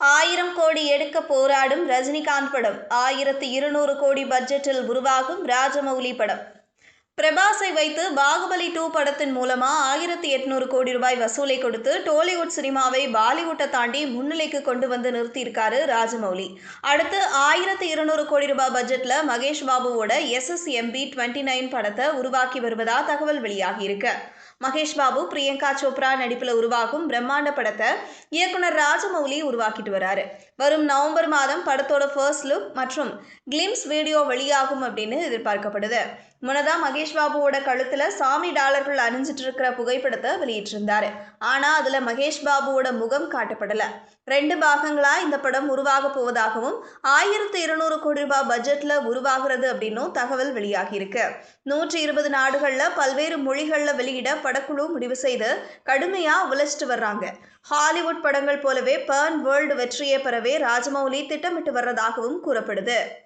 1000 கோடி எடுக்க போராடும் ரஜினிகாந்த் படம் 1200 கோடி பட்ஜெட்டில் உருவாகும் ராஜமௌலி படம். பிரபாஸை வைத்து பாகுபலி 2 படத்தின் மூலமா 1800 கோடி ரூபாய் வசூலை கொடுத்து டோலிவுட் சினிமாவை பாலிவுட்டை தாண்டி முன்னிலைக்கு கொண்டு வந்து நிறுத்தியிருக்காரு ராஜமௌலி. அடுத்து 1200 கோடி ரூபாய் பட்ஜெட்ல மகேஷ் பாபுவோட SSMB 29 படத்தை உருவாக்கி வருவதா தகவல் வெளியாகியிருக்கு. மகேஷ் பாபு, பிரியங்கா சோப்ரா நடிப்பில் உருவாகும் பிரம்மாண்ட படத்தை இயக்குனர் ராஜமௌலி உருவாக்கிட்டு வராரு. வரும் நவம்பர் மாதம் படத்தோட ஃபர்ஸ்ட் லுக் மற்றும் கிளிம்ஸ் வீடியோ வெளியாகும் அப்படின்னு எதிர்பார்க்கப்படுது. முன்னதா மகேஷ் பாபுவோட கழுத்துல சாமி டாலர்கள் அணிஞ்சிட்டு இருக்கிற புகைப்படத்தை வெளியிட்டிருந்தாரு. ஆனா அதுல மகேஷ் பாபுவோட முகம் காட்டப்படல. 2 பாகங்களா இந்த படம் உருவாக போவதாகவும் 1200 கோடி ரூபாய் பட்ஜெட்ல உருவாகிறது அப்படின்னும் தகவல் வெளியாகியிருக்கு. 120 நாடுகள்ல பல்வேறு மொழிகள்ல வெளியிட படக்குழு முடிவு செய்து கடுமையா உழைச்சிட்டு வர்றாங்க. ஹாலிவுட் படங்கள் போலவே பர்ன் வேர்ல்டு வெற்றியை பெறவே ராஜமௌலி திட்டமிட்டு வர்றதாகவும் கூறப்படுது.